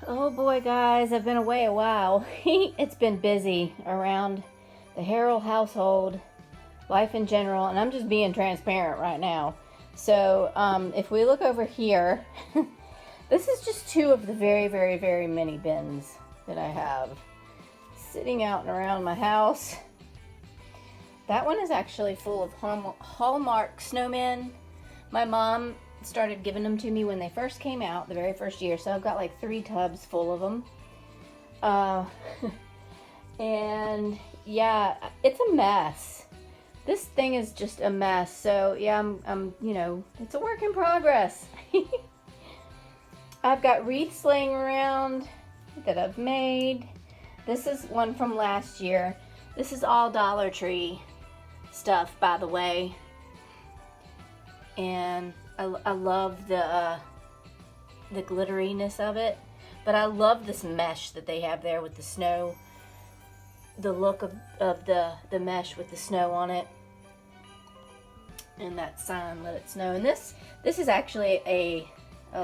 Oh boy, guys, I've been away a while. It's been busy around the Harrell household, life in general, and I'm just being transparent right now. So, if we look over here, this is just two of the very, very, very many bins that I have sitting out and around my house. That one is actually full of Hallmark snowmen. My mom started giving them to me when they first came out, the very first year. So I've got like 3 tubs full of them. And yeah, it's a mess. This thing is just a mess. So yeah, I'm it's a work in progress. I've got wreaths laying around that I've made. This is one from last year. This is all Dollar Tree stuff, by the way. And I love the glitteriness of it, but I love this mesh that they have there with the snow, the look of the mesh with the snow on it, and that sign, "Let It Snow." And this is actually a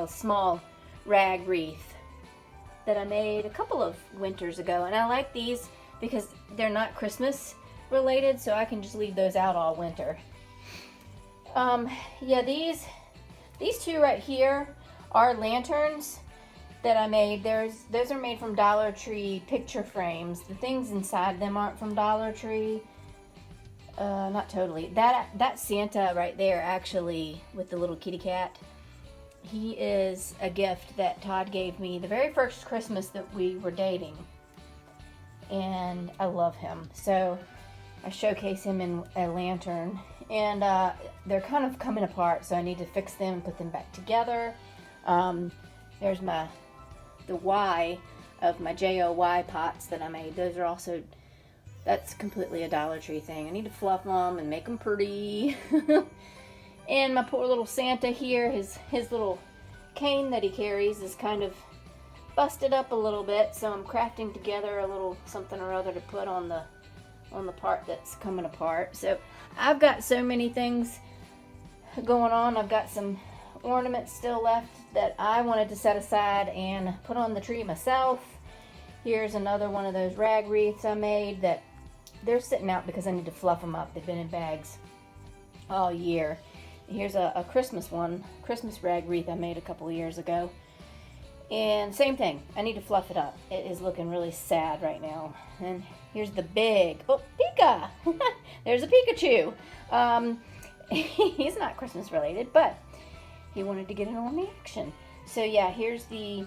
small rag wreath that I made a couple of winters ago, and I like these because they're not Christmas related, so I can just leave those out all winter. Yeah, these two right here are lanterns that I made. Those are made from Dollar Tree picture frames. The things inside them aren't from Dollar Tree. Not totally. That Santa right there, actually, with the little kitty cat, he is a gift that Todd gave me the very first Christmas that we were dating. And I love him. So I showcase him in a lantern. And they're kind of coming apart, so I need to fix them and put them back together. There's the Y of my JOY pots that I made. Those are also, that's completely a Dollar Tree thing. I need to fluff them and make them pretty. And my poor little Santa here, his little cane that he carries is kind of busted up a little bit, so I'm crafting together a little something or other to put on the part that's coming apart. So I've got so many things going on. I've got some ornaments still left that I wanted to set aside and put on the tree myself. Here's another one of those rag wreaths I made that they're sitting out because I need to fluff them up. They've been in bags all year. Here's a Christmas rag wreath I made a couple of years ago. And same thing, I need to fluff it up. It is looking really sad right now. And here's the big, Pika! There's a Pikachu. He's not Christmas related, but he wanted to get in on the action. So yeah, here's the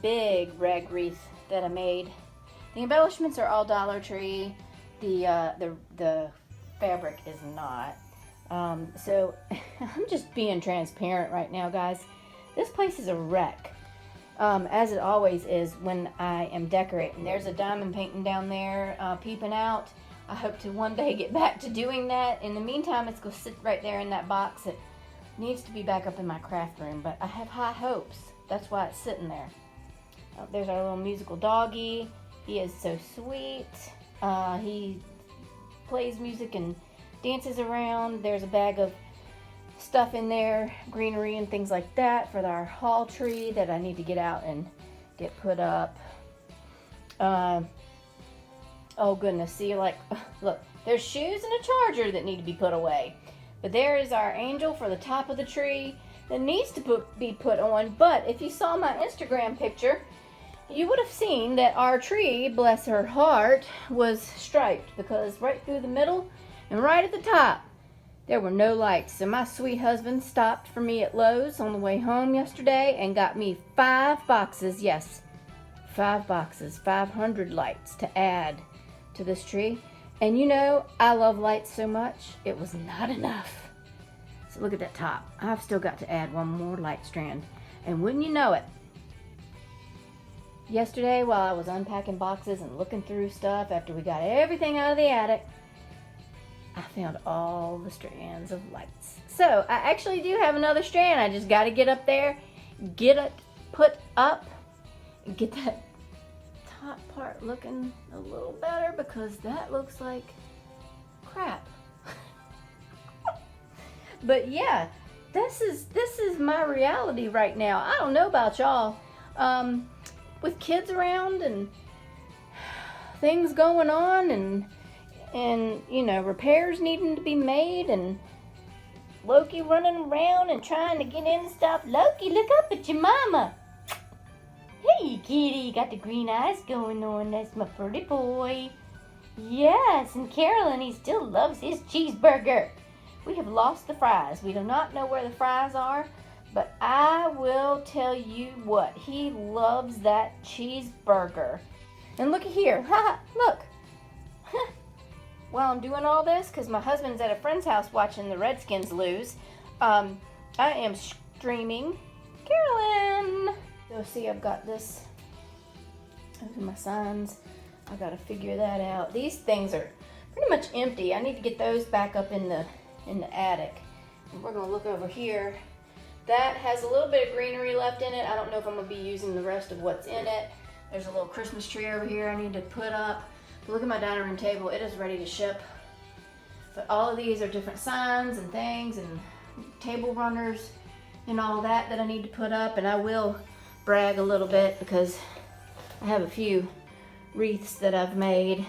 big rag wreath that I made. The embellishments are all Dollar Tree. The fabric is not. So I'm just being transparent right now, guys. This place is a wreck. As it always is when I am decorating. There's a diamond painting down there peeping out. I hope to one day get back to doing that. In the meantime, it's going to sit right there in that box. It needs to be back up in my craft room, but I have high hopes. That's why it's sitting there. There's our little musical doggy. He is so sweet. He plays music and dances around. There's a bag of stuff in there, greenery and things like that for our hall tree that I need to get out and get put up. Oh goodness, see, like, look, there's shoes and a charger that need to be put away. But there is our angel for the top of the tree that needs to be put on. But if you saw my Instagram picture, you would have seen that our tree, bless her heart, was striped because right through the middle and right at the top, there were no lights. So my sweet husband stopped for me at Lowe's on the way home yesterday and got me 5 boxes. Yes, 5 boxes, 500 lights to add to this tree. And you know, I love lights so much, it was not enough. So look at that top. I've still got to add one more light strand. And wouldn't you know it, yesterday while I was unpacking boxes and looking through stuff after we got everything out of the attic, I found all the strands of lights. So I actually do have another strand. I just got to get up there, get it put up, and get that top part looking a little better because that looks like crap. But yeah, this is my reality right now. I don't know about y'all. with kids around and things going on and you know, repairs needing to be made and Loki running around and trying to get in stuff. Loki, look up at your mama. Hey, kitty, you got the green eyes going on. That's my pretty boy. Yes, and Carolyn, he still loves his cheeseburger. We have lost the fries. We do not know where the fries are, but I will tell you what, he loves that cheeseburger. And looky here, haha, look. While I'm doing all this, because my husband's at a friend's house watching the Redskins lose, I am streaming Carolyn. So see, I've got this, those are my signs. I gotta figure that out. These things are pretty much empty. I need to get those back up in the attic. And we're gonna look over here. That has a little bit of greenery left in it. I don't know if I'm gonna be using the rest of what's in it. There's a little Christmas tree over here I need to put up. But look at my dining room table. It is ready to ship. But all of these are different signs and things and table runners and all that I need to put up. And I will brag a little bit because I have a few wreaths that I've made.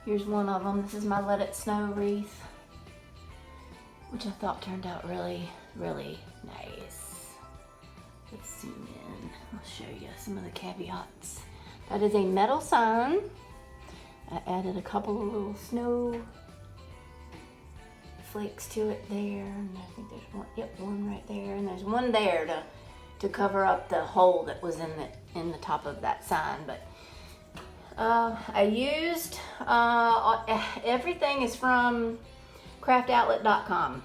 Here's one of them. This is my Let It Snow wreath, which I thought turned out really, really nice. Let's zoom in. I'll show you some of the caveats. That is a metal sign. I added a couple of little snow flakes to it there, and I think there's one. Yep, one right there, and there's one there to cover up the hole that was in the top of that sign. But I used everything is from craftoutlet.com.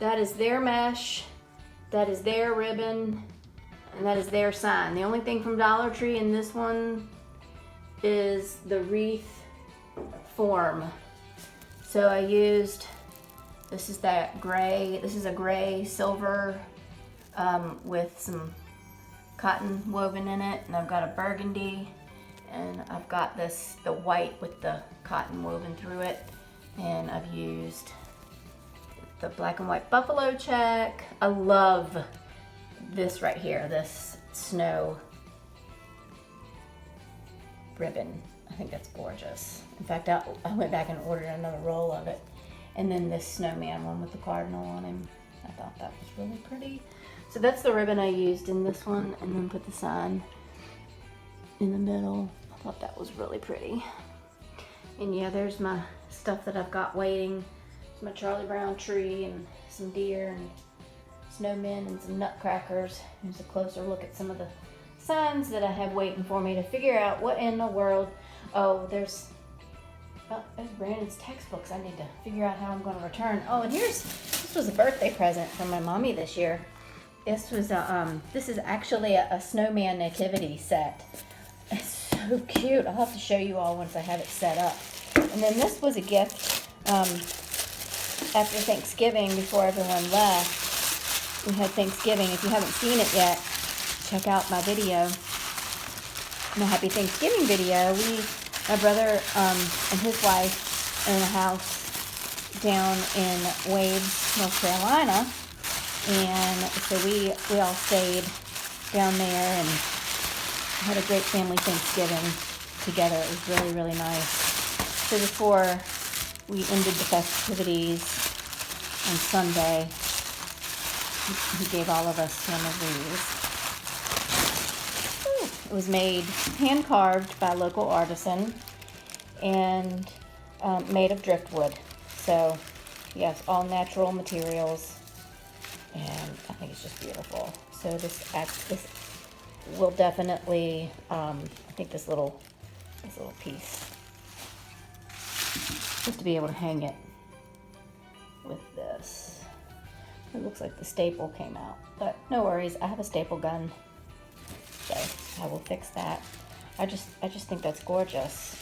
That is their mesh, that is their ribbon, and that is their sign. The only thing from Dollar Tree in this one is the wreath form. So I used, this is that gray, this is a gray silver with some cotton woven in it, and I've got a burgundy, and I've got the white with the cotton woven through it, and I've used the black and white buffalo check. I love this right here, this snow ribbon. I think that's gorgeous. In fact, I went back and ordered another roll of it. And then this snowman one with the cardinal on him. I thought that was really pretty. So that's the ribbon I used in this one, and then put the sign in the middle. I thought that was really pretty. And yeah, there's my stuff that I've got waiting. There's my Charlie Brown tree and some deer and snowmen and some nutcrackers. Here's a closer look at some of the signs that I have waiting for me to figure out what in the world. Oh, there's Brandon's textbooks I need to figure out how I'm going to return. Oh, and this was a birthday present from my mommy this year. This was this is actually a snowman nativity set. It's so cute. I'll have to show you all once I have it set up. And then this was a gift after Thanksgiving, before everyone left. We had Thanksgiving. If you haven't seen it yet, check out my video, my Happy Thanksgiving video. My brother and his wife own a house down in Waves, North Carolina, and so we all stayed down there and had a great family Thanksgiving together. It was really, really nice. So before we ended the festivities on Sunday, he gave all of us one of these. It was made, hand carved by a local artisan, and made of driftwood. So yes, all natural materials, and I think it's just beautiful. So this will definitely, I think this little piece, just to be able to hang it with this. It looks like the staple came out, but no worries. I have a staple gun, so I will fix that. I just think that's gorgeous.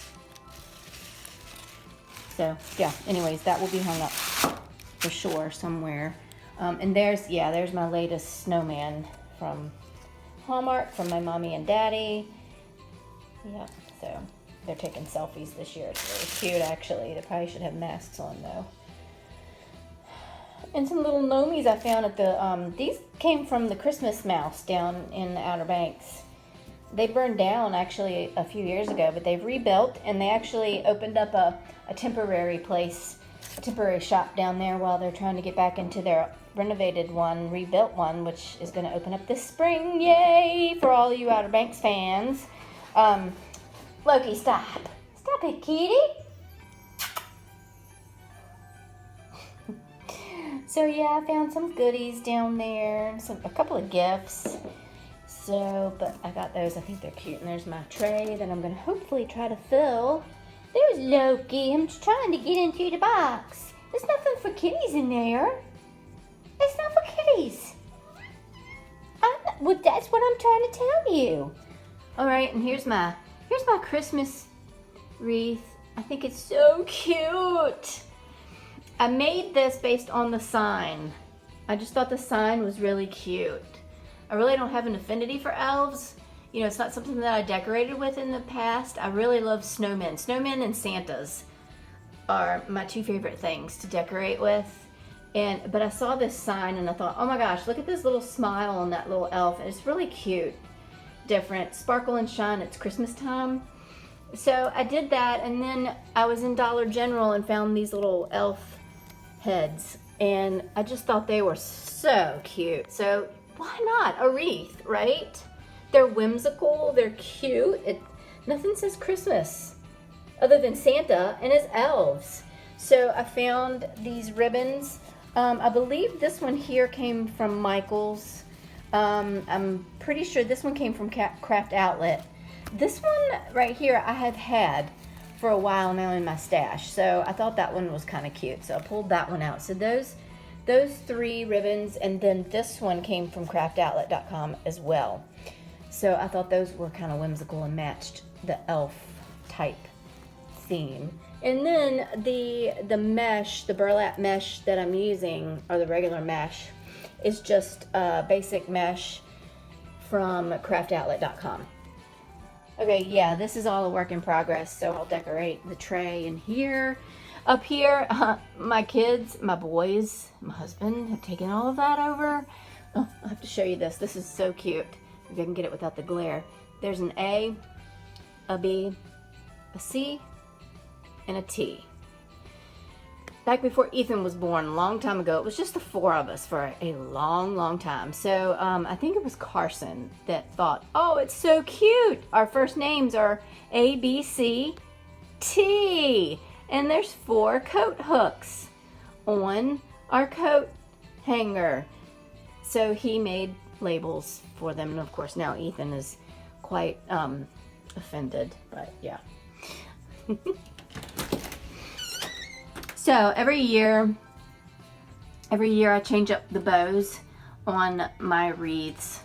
So yeah, anyways, that will be hung up for sure somewhere. And there's my latest snowman from Hallmark, from my mommy and daddy. Yeah, so they're taking selfies this year. It's really cute, actually. They probably should have masks on, though. And some little gnomies I found at the, these came from the Christmas mouse down in the Outer Banks. They burned down actually a few years ago, but they've rebuilt, and they actually opened up a temporary place, a temporary shop down there while they're trying to get back into their renovated one, rebuilt one, which is going to open up this spring. Yay! For all you Outer Banks fans. Loki, stop. Stop it, kitty. So yeah, I found some goodies down there, a couple of gifts. So, but I got those. I think they're cute. And there's my tray that I'm going to hopefully try to fill. There's Loki. I'm just trying to get into the box. There's nothing for kitties in there. It's not for kitties. Well, that's what I'm trying to tell you. All right, and here's my Christmas wreath. I think it's so cute. I made this based on the sign. I just thought the sign was really cute. I really don't have an affinity for elves. You know, it's not something that I decorated with in the past. I really love snowmen. Snowmen and Santas are my two favorite things to decorate with. But I saw this sign and I thought, oh my gosh, look at this little smile on that little elf. And it's really cute, different, sparkle and shine. It's Christmas time. So I did that, and then I was in Dollar General and found these little elf heads. And I just thought they were so cute. So why not a wreath, right? They're whimsical, they're cute. Nothing says Christmas other than Santa and his elves. So I found these ribbons. I believe this one here came from Michael's. I'm pretty sure this one came from Craft Outlet. This one right here I have had for a while now in my stash. So I thought that one was kind of cute. So I pulled that one out. So those three ribbons, and then this one came from craftoutlet.com as well. So I thought those were kind of whimsical and matched the elf type theme. And then the mesh, the burlap mesh that I'm using, or the regular mesh, is just basic mesh from craftoutlet.com. Okay, yeah, this is all a work in progress, so I'll decorate the tray in here. Up here, my kids, my boys, my husband have taken all of that over. Oh, I'll have to show you this. This is so cute. If I can get it without the glare. There's an A, a B, a C, and a T. Back before Ethan was born, a long time ago, it was just the four of us for a long, long time. So I think it was Carson that thought, oh, it's so cute. Our first names are A, B, C, T. And there's 4 coat hooks on our coat hanger. So he made labels for them. And of course now Ethan is quite offended, but yeah. So every year I change up the bows on my wreaths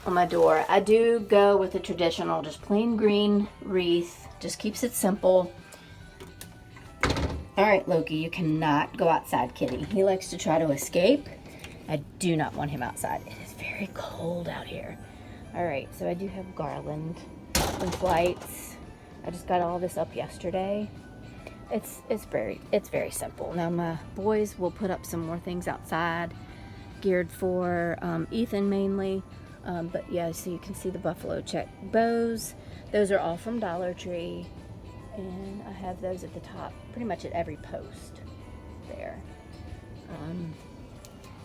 on my door. I do go with the traditional, just plain green wreath. Just keeps it simple. All right, Loki, you cannot go outside, kitty. He likes to try to escape. I do not want him outside. It is very cold out here. All right, so I do have garland with lights. I just got all this up yesterday. It's very simple. Now my boys will put up some more things outside, geared for Ethan mainly. But yeah, so you can see the buffalo check bows. Those are all from Dollar Tree. And I have those at the top, pretty much at every post there. And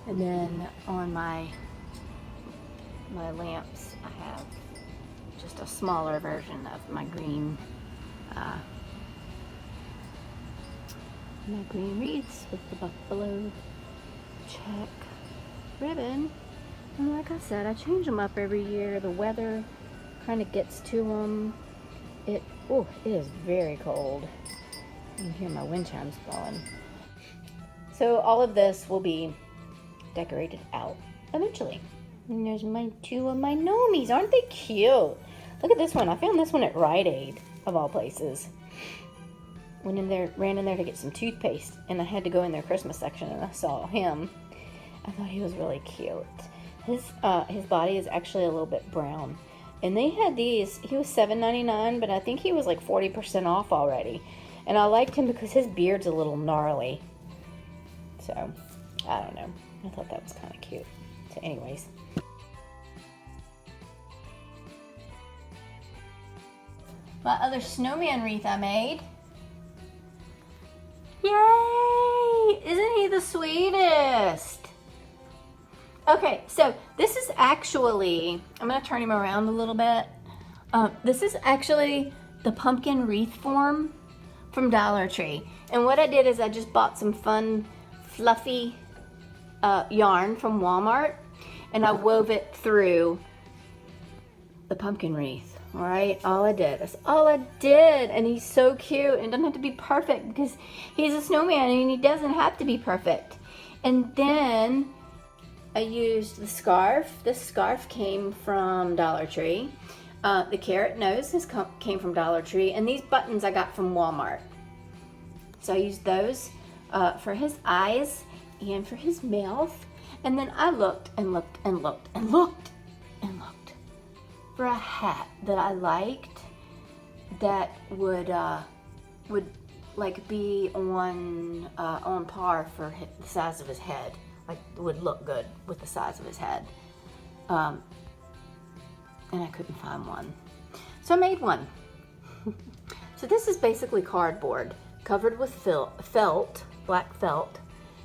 then on my lamps, I have just a smaller version of my green wreaths with the buffalo check ribbon. And like I said, I change them up every year. The weather kind of gets to them. It is very cold. You can hear my wind chimes blowing. So all of this will be decorated out eventually. And there's my 2 of my gnomies. Aren't they cute? Look at this one. I found this one at Rite Aid, of all places. Went in there, ran in there to get some toothpaste, and I had to go in their Christmas section, and I saw him. I thought he was really cute. His body is actually a little bit brown. And they had these, he was $7.99, but I think he was like 40% off already. And I liked him because his beard's a little gnarly. So, I don't know. I thought that was kind of cute. So anyways. My other snowman wreath I made. Yay! Isn't he the sweetest? Okay, so this is actually, I'm going to turn him around a little bit. This is actually the pumpkin wreath form from Dollar Tree. And what I did is I just bought some fun, fluffy yarn from Walmart, and I wove it through the pumpkin wreath. All right, all I did. That's all I did. And he's so cute, and doesn't have to be perfect because he's a snowman and he doesn't have to be perfect. And then I used the scarf. This scarf came from Dollar Tree. The carrot nose came from Dollar Tree, and these buttons I got from Walmart. So I used those for his eyes and for his mouth. And then I looked and looked and looked and looked and looked for a hat that I liked that would like be on par for the size of his head. Like would look good with the size of his head. And I couldn't find one. So I made one. So this is basically cardboard covered with felt, black felt.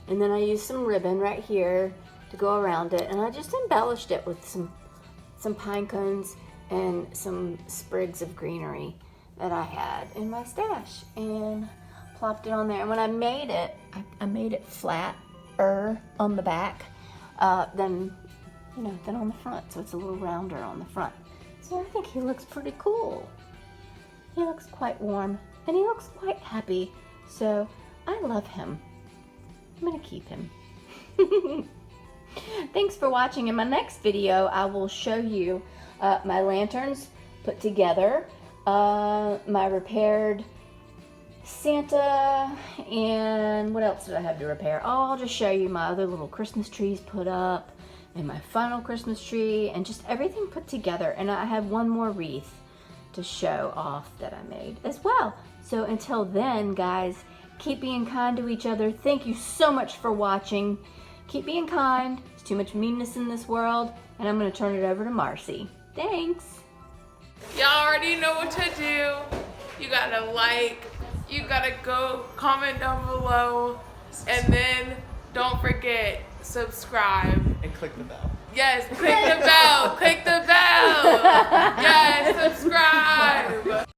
And then I used some ribbon right here to go around it. And I just embellished it with some pine cones and some sprigs of greenery that I had in my stash. And plopped it on there. And when I made it, I made it flatter on the back than on the front. So it's a little rounder on the front. So I think he looks pretty cool. He looks quite warm and he looks quite happy. So I love him. I'm gonna keep him. Thanks for watching. In my next video, I will show you my lanterns put together, my repaired Santa, and what else did I have to repair? Oh, I'll just show you my other little Christmas trees put up, and my final Christmas tree, and just everything put together. And I have one more wreath to show off that I made as well. So until then, guys, keep being kind to each other. Thank you so much for watching. Keep being kind. There's too much meanness in this world. And I'm going to turn it over to Marcy. Thanks. Y'all already know what to do. You gotta like, you gotta go comment down below, and then don't forget, subscribe. And click the bell. Yes, click the bell. Click the bell. Yes, subscribe.